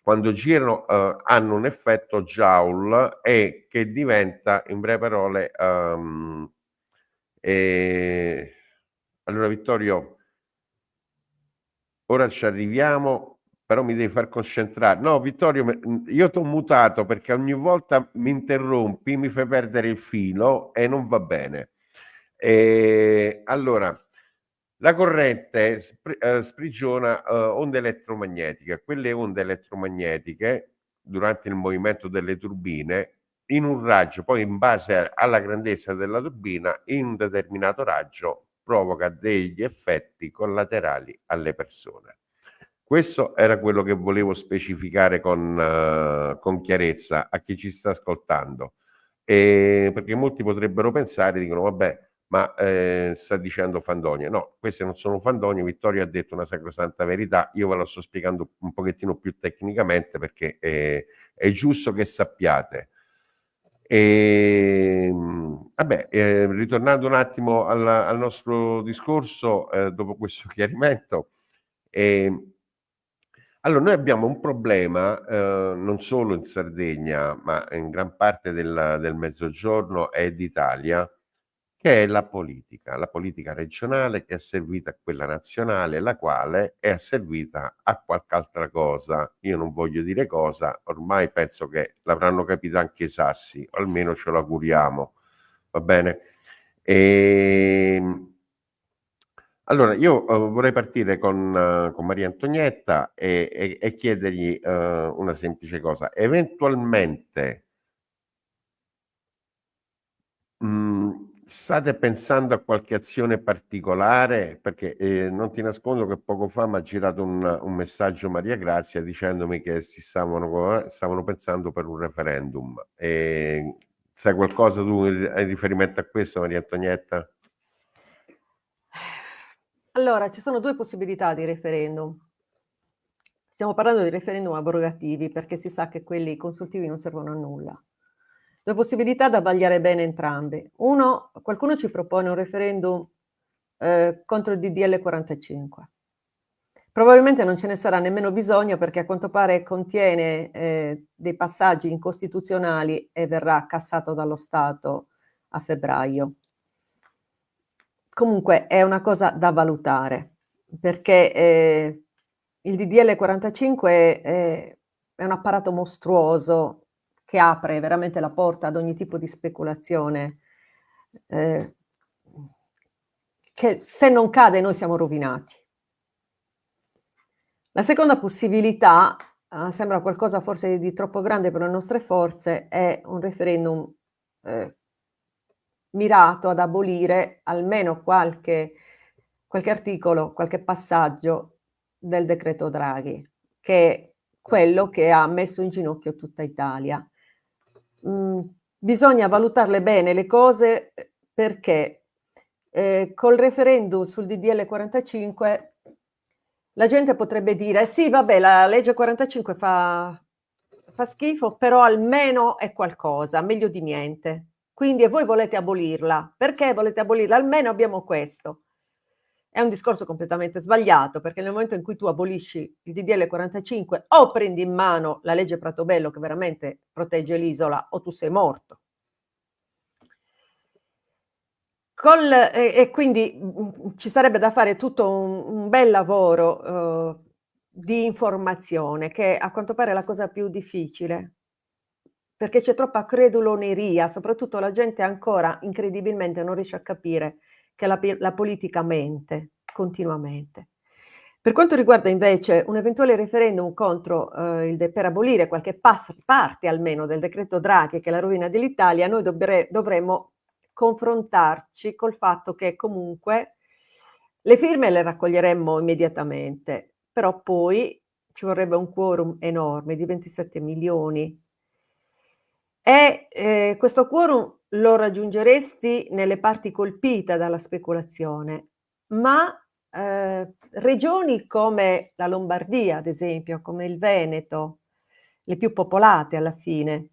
quando girano, hanno un effetto Joule e che diventa, in breve parole, ehm allora Vittorio, ora ci arriviamo, però mi devi far concentrare. No, Vittorio, io t'ho mutato perché ogni volta mi interrompi, mi fai perdere il filo e non va bene. Allora, la corrente sprigiona, onde elettromagnetiche. Quelle onde elettromagnetiche, durante il movimento delle turbine, in un raggio, poi in base alla grandezza della turbina, in un determinato raggio provoca degli effetti collaterali alle persone. Questo era quello che volevo specificare con chiarezza a chi ci sta ascoltando. Perché molti potrebbero pensare, dicono, vabbè, ma sta dicendo fandonie. No, queste non sono fandonie. Vittorio ha detto una sacrosanta verità. Io ve la sto spiegando un pochettino più tecnicamente perché è giusto che sappiate. Vabbè, ritornando un attimo al nostro discorso, dopo questo chiarimento, ehm, allora noi abbiamo un problema, non solo in Sardegna, ma in gran parte del Mezzogiorno e d'Italia, che è la politica regionale che è servita a quella nazionale, la quale è asservita a qualche altra cosa. Io non voglio dire cosa, ormai penso che l'avranno capito anche i sassi, o almeno ce lo auguriamo, va bene? Ehm, allora io, vorrei partire con Maria Antonietta e chiedergli, una semplice cosa: eventualmente state pensando a qualche azione particolare? Perché, non ti nascondo che poco fa m'ha girato un messaggio Maria Grazia dicendomi che stavano pensando per un referendum. Sai qualcosa tu in riferimento a questo, Maria Antonietta? Allora, ci sono 2 possibilità di referendum. Stiamo parlando di referendum abrogativi, perché si sa che quelli consultivi non servono a nulla. 2 possibilità da vagliare bene entrambe. Uno, qualcuno ci propone un referendum, contro il DDL 45. Probabilmente non ce ne sarà nemmeno bisogno perché a quanto pare contiene, dei passaggi incostituzionali e verrà cassato dallo Stato a febbraio. Comunque è una cosa da valutare, perché, il DDL 45 è un apparato mostruoso che apre veramente la porta ad ogni tipo di speculazione, ehm, che se non cade noi siamo rovinati. La seconda possibilità, sembra qualcosa forse di troppo grande per le nostre forze, è un referendum, ehm, mirato ad abolire almeno qualche articolo, qualche passaggio del decreto Draghi, che è quello che ha messo in ginocchio tutta Italia. Bisogna valutarle bene le cose, perché, col referendum sul DDL 45 la gente potrebbe dire: "Sì, vabbè, la legge 45 fa schifo, però almeno è qualcosa, meglio di niente. Quindi e voi volete abolirla. Perché volete abolirla? Almeno abbiamo questo." È un discorso completamente sbagliato, perché nel momento in cui tu abolisci il DDL 45 o prendi in mano la legge Pratobello che veramente protegge l'isola o tu sei morto. E quindi, ci sarebbe da fare tutto un bel lavoro, di informazione che a quanto pare è la cosa più difficile, perché c'è troppa creduloneria, soprattutto la gente ancora incredibilmente non riesce a capire che la politica mente. continuamente. Per quanto riguarda invece un eventuale referendum contro per abolire qualche parte almeno del decreto Draghi, che è la rovina dell'Italia, noi dovremmo confrontarci col fatto che comunque le firme le raccoglieremmo immediatamente, però poi ci vorrebbe un quorum enorme di 27 milioni. E questo quorum lo raggiungeresti nelle parti colpite dalla speculazione, ma regioni come la Lombardia, ad esempio, come il Veneto, le più popolate alla fine,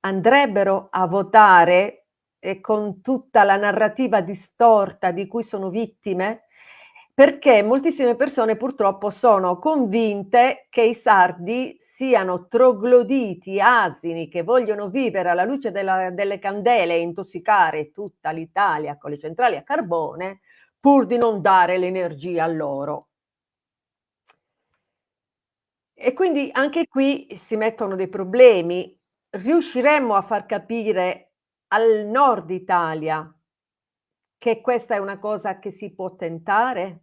andrebbero a votare con tutta la narrativa distorta di cui sono vittime? Perché moltissime persone purtroppo sono convinte che i sardi siano trogloditi, asini, che vogliono vivere alla luce delle candele e intossicare tutta l'Italia con le centrali a carbone, pur di non dare l'energia a loro. E quindi anche qui si mettono dei problemi. Riusciremmo a far capire al nord Italia che questa è una cosa che si può tentare?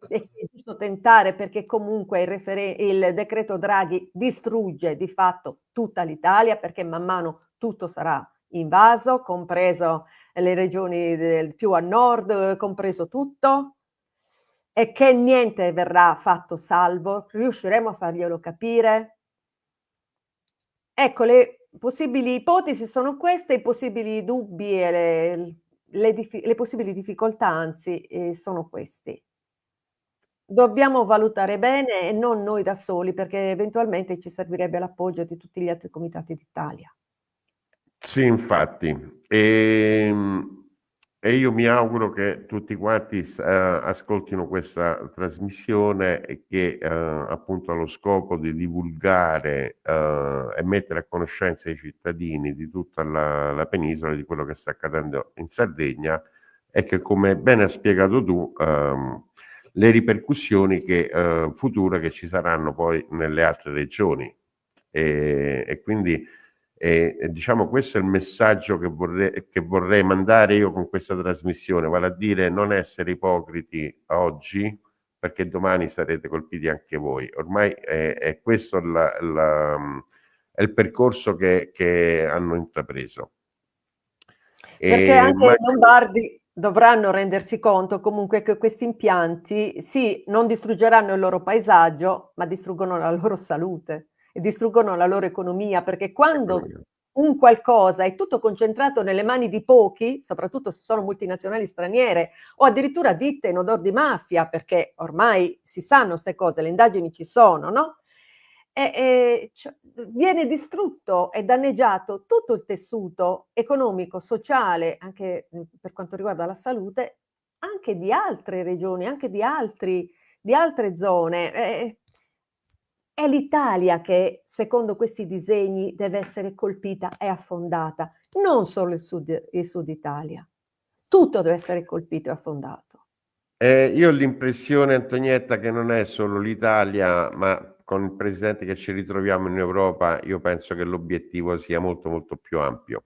E che è giusto tentare perché comunque il decreto Draghi distrugge di fatto tutta l'Italia, perché man mano tutto sarà invaso, compreso le regioni più a nord, compreso tutto, e che niente verrà fatto salvo. Riusciremo a farglielo capire? Ecco, le possibili ipotesi sono queste, i possibili dubbi e le possibili difficoltà, anzi, sono questi. Dobbiamo valutare bene e non noi da soli, perché eventualmente ci servirebbe l'appoggio di tutti gli altri comitati d'Italia. Sì, infatti. E io mi auguro che tutti quanti ascoltino questa trasmissione e che appunto ha lo scopo di divulgare e mettere a conoscenza i cittadini di tutta la penisola di quello che sta accadendo in Sardegna e che, come bene hai spiegato tu, le ripercussioni future che ci saranno poi nelle altre regioni. E quindi diciamo questo è il messaggio che vorrei mandare io con questa trasmissione, vale a dire non essere ipocriti oggi perché domani sarete colpiti anche voi. Ormai è questo è il percorso che hanno intrapreso. Perché anche i lombardi dovranno rendersi conto comunque che questi impianti, sì, non distruggeranno il loro paesaggio, ma distruggono la loro salute e distruggono la loro economia, perché quando un qualcosa è tutto concentrato nelle mani di pochi, soprattutto se sono multinazionali straniere o addirittura ditte in odor di mafia, perché ormai si sanno queste cose, le indagini ci sono, no? Viene distrutto e danneggiato tutto il tessuto economico, sociale, anche per quanto riguarda la salute, anche di altre regioni, anche di altre zone. È l'Italia che, secondo questi disegni, deve essere colpita e affondata, non solo il Sud Italia. Tutto deve essere colpito e affondato. Io ho l'impressione, Antonietta, che non è solo l'Italia, ma con il presidente che ci ritroviamo in Europa, io penso che l'obiettivo sia molto molto più ampio.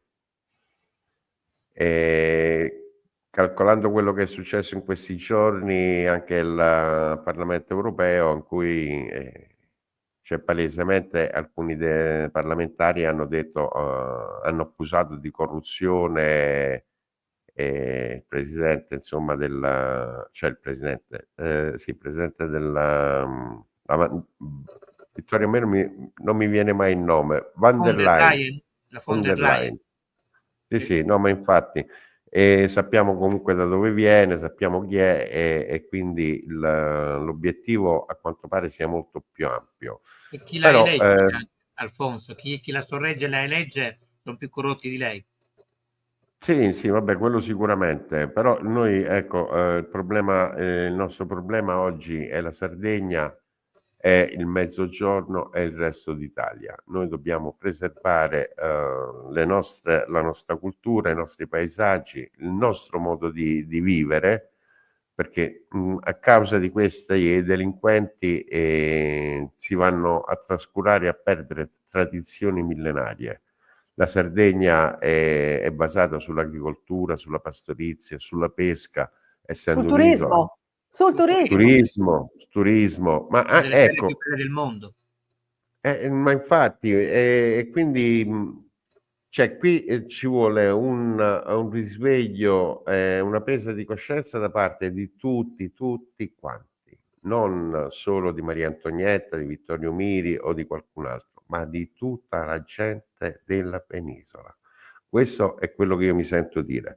Calcolando quello che è successo in questi giorni anche al Parlamento europeo, in cui cioè palesemente alcuni parlamentari hanno detto, hanno accusato di corruzione il presidente, insomma, cioè il presidente, sì, il presidente Vittorio Meno, non mi viene mai il nome, Van der Leyen. La von der Leyen. Sì, no, ma infatti sappiamo comunque da dove viene, sappiamo chi è e quindi l'obiettivo a quanto pare sia molto più ampio. E chi la elegge, Alfonso, chi la sorregge e la elegge sono più corrotti di lei. Sì, vabbè, quello sicuramente, però noi, ecco, il nostro problema oggi è la Sardegna, è il Mezzogiorno e il resto d'Italia. Noi dobbiamo preservare la nostra cultura, i nostri paesaggi, il nostro modo di vivere, perché a causa di questi delinquenti si vanno a trascurare e a perdere tradizioni millenarie. La Sardegna è basata sull'agricoltura, sulla pastorizia, sulla pesca, essendo Sul turismo, Sul turismo, ma Una delle terre più ecco, belle del mondo. ma infatti, e quindi cioè, qui ci vuole un risveglio, una presa di coscienza da parte di tutti quanti, non solo di Maria Antonietta, di Vittorio Miri o di qualcun altro, ma di tutta la gente della penisola. Questo è quello che io mi sento dire.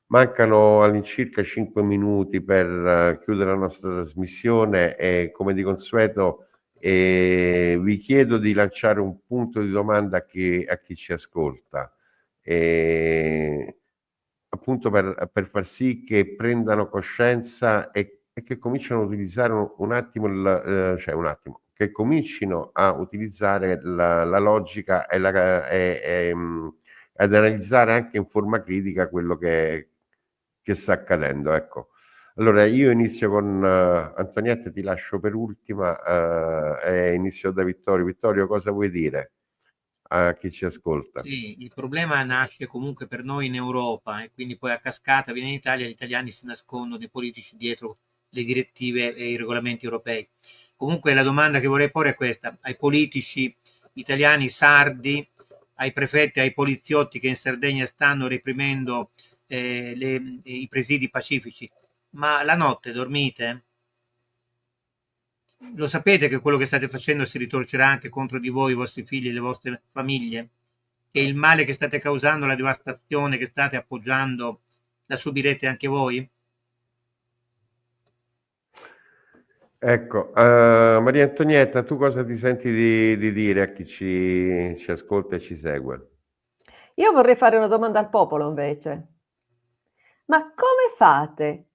Mancano all'incirca 5 minuti per chiudere la nostra trasmissione e come di consueto vi chiedo di lanciare un punto di domanda a chi ci ascolta, appunto per far sì che prendano coscienza e che cominciano a utilizzare un attimo, cioè un attimo, che comincino a utilizzare la logica ad analizzare anche in forma critica quello che sta accadendo. Ecco. Allora, io inizio con Antonietta, ti lascio per ultima e inizio da Vittorio. Vittorio, cosa vuoi dire a chi ci ascolta? Sì, il problema nasce comunque per noi in Europa e quindi poi a cascata viene in Italia, gli italiani si nascondono, i politici dietro le direttive e i regolamenti europei. Comunque la domanda che vorrei porre è questa: ai politici italiani sardi, ai prefetti, ai poliziotti che in Sardegna stanno reprimendo i presidi pacifici, ma la notte dormite? Lo sapete che quello che state facendo si ritorcerà anche contro di voi, i vostri figli e le vostre famiglie? Che il male che state causando, la devastazione che state appoggiando, la subirete anche voi? Ecco, Maria Antonietta, tu cosa ti senti di dire a chi ci ascolta e ci segue? Io vorrei fare una domanda al popolo invece. Ma come fate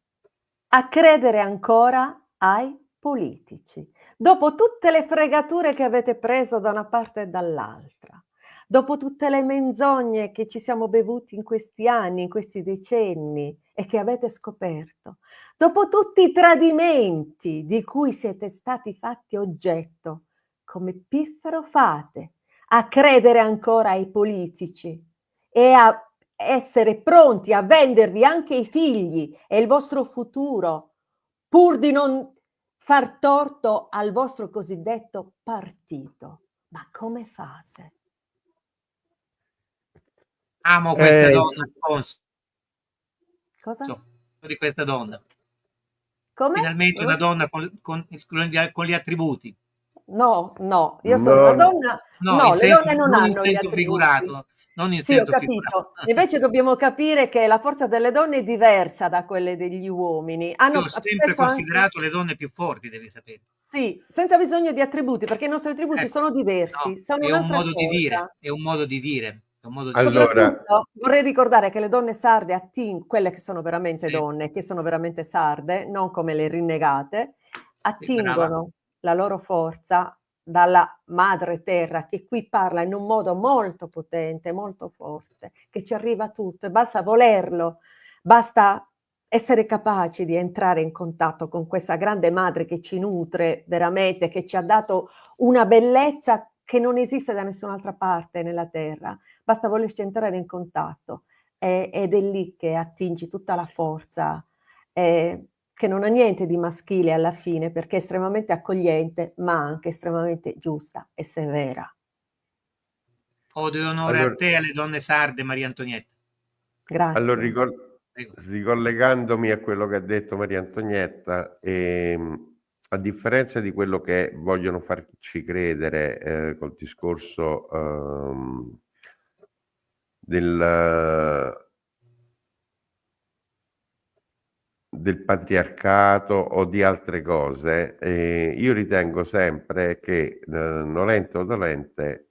a credere ancora ai politici? Dopo tutte le fregature che avete preso da una parte e dall'altra, dopo tutte le menzogne che ci siamo bevuti in questi anni, in questi decenni e che avete scoperto, dopo tutti i tradimenti di cui siete stati fatti oggetto, come piffero fate a credere ancora ai politici e a essere pronti a vendervi anche i figli e il vostro futuro, pur di non far torto al vostro cosiddetto partito? Ma come fate? Amo questa donna, Alfonso, Cosa? di questa donna. Come? Finalmente una donna con gli attributi. No, io sono una Non, donna. No, No, in le senso, donne non non in hanno gli senso attributi. figurato, non in Sì, ho senso figurato. capito. Invece dobbiamo capire che la forza delle donne è diversa da quelle degli uomini. Io ho Hanno sempre spesso anche. considerato le donne più forti, devi sapere. Sì, senza bisogno di attributi, perché i nostri attributi Ecco, sono no, diversi, sono è un un'altra modo di dire, cosa. è un modo di dire, è un modo di dire. allora, Soprattutto vorrei ricordare che le donne sarde quelle che sono veramente Sì, donne, che sono veramente sarde, non come le rinnegate, sì, brava. attingono la loro forza dalla madre terra che qui parla in un modo molto potente, molto forte, che ci arriva a tutto e basta volerlo, basta essere capaci di entrare in contatto con questa grande madre che ci nutre veramente, che ci ha dato una bellezza che non esiste da nessun'altra parte nella terra. Basta volerci entrare in contatto ed è lì che attingi tutta la forza, che non ha niente di maschile alla fine, perché è estremamente accogliente, ma anche estremamente giusta e severa. Ode e onore a allora, te e alle donne sarde, Maria Antonietta. allora, Grazie. Prego. ricollegandomi a quello che ha detto Maria Antonietta, a differenza di quello che vogliono farci credere col discorso del, del patriarcato o di altre cose, io ritengo sempre che nolente o dolente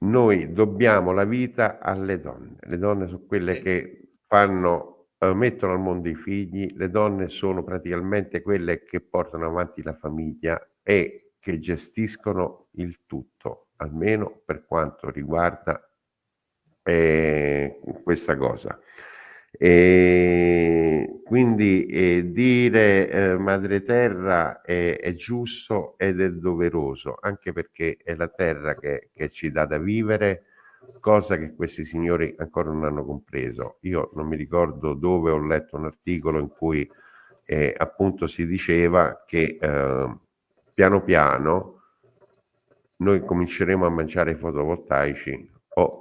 noi dobbiamo la vita alle donne. Le donne sono quelle Sì. che mettono al mondo i figli, le donne sono praticamente quelle che portano avanti la famiglia e che gestiscono il tutto, almeno per quanto riguarda questa cosa. E quindi dire madre terra è giusto ed è doveroso, anche perché è la terra che ci dà da vivere, cosa che questi signori ancora non hanno compreso. Io non mi ricordo dove ho letto un articolo in cui appunto si diceva che piano piano noi cominceremo a mangiare i fotovoltaici o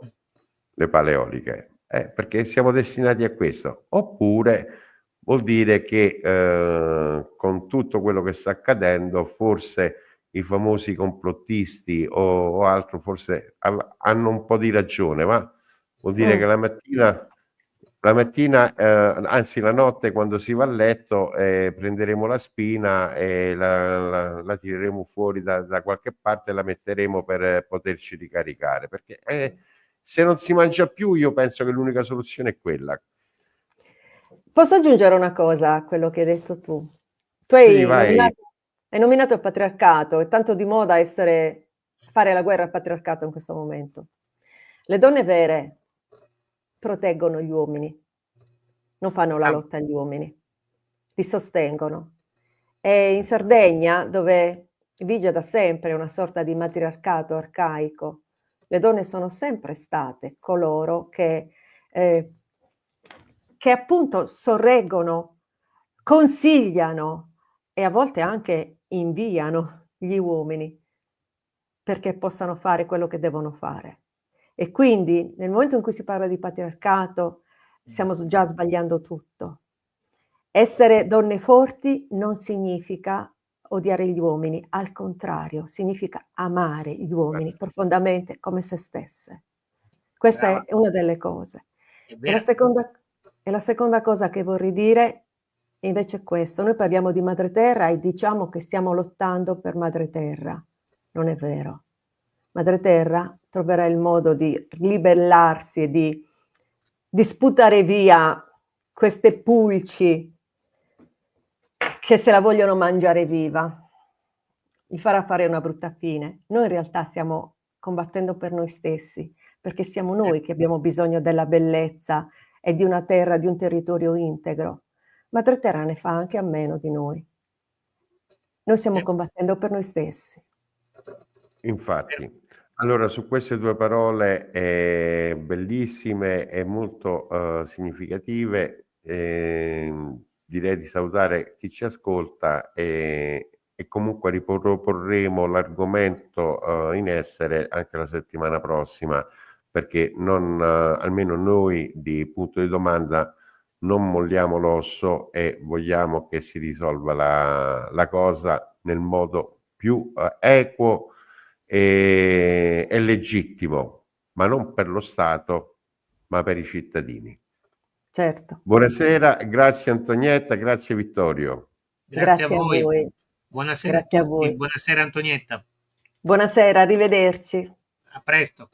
le pale eoliche, perché siamo destinati a questo. Oppure vuol dire che con tutto quello che sta accadendo, forse i famosi complottisti o altro forse hanno un po' di ragione, ma vuol dire che la mattina, anzi la notte quando si va a letto, prenderemo la spina e la tireremo fuori da qualche parte e la metteremo per poterci ricaricare, perché se non si mangia più io penso che l'unica soluzione è quella. Posso aggiungere una cosa a quello che hai detto tu? Tu Sì, vai. hai nominato il patriarcato, è tanto di moda fare la guerra al patriarcato in questo momento. Le donne vere proteggono gli uomini, non fanno la lotta agli uomini, li sostengono. E in Sardegna, dove vige da sempre una sorta di matriarcato arcaico, le donne sono sempre state coloro che appunto sorreggono, consigliano e a volte anche inviano gli uomini perché possano fare quello che devono fare. E quindi nel momento in cui si parla di patriarcato stiamo già sbagliando tutto. Essere donne forti non significa odiare gli uomini, al contrario, significa amare gli uomini profondamente come se stesse. Questa Brava. è una delle cose. È E la vero. seconda cosa che vorrei dire invece è questo: noi parliamo di madre terra e diciamo che stiamo lottando per madre terra. Non è vero. Madre terra troverà il modo di ribellarsi e di sputare via queste pulci che se la vogliono mangiare viva. Gli farà fare una brutta fine. Noi in realtà stiamo combattendo per noi stessi, perché siamo noi che abbiamo bisogno della bellezza e di una terra, di un territorio integro. Madre Terra ne fa anche a meno di noi. Noi stiamo combattendo per noi stessi. Infatti. Allora, su queste due parole bellissime e molto significative, direi di salutare chi ci ascolta e comunque riproporremo l'argomento in essere anche la settimana prossima, perché almeno noi di Punto di Domanda non molliamo l'osso e vogliamo che si risolva la cosa nel modo più equo è legittimo, ma non per lo Stato, ma per i cittadini. Certo. Buonasera, grazie Antonietta, grazie Vittorio. Grazie a Grazie a voi. voi. Buonasera a Grazie a tutti. voi. Buonasera Antonietta. Buonasera, arrivederci. A presto.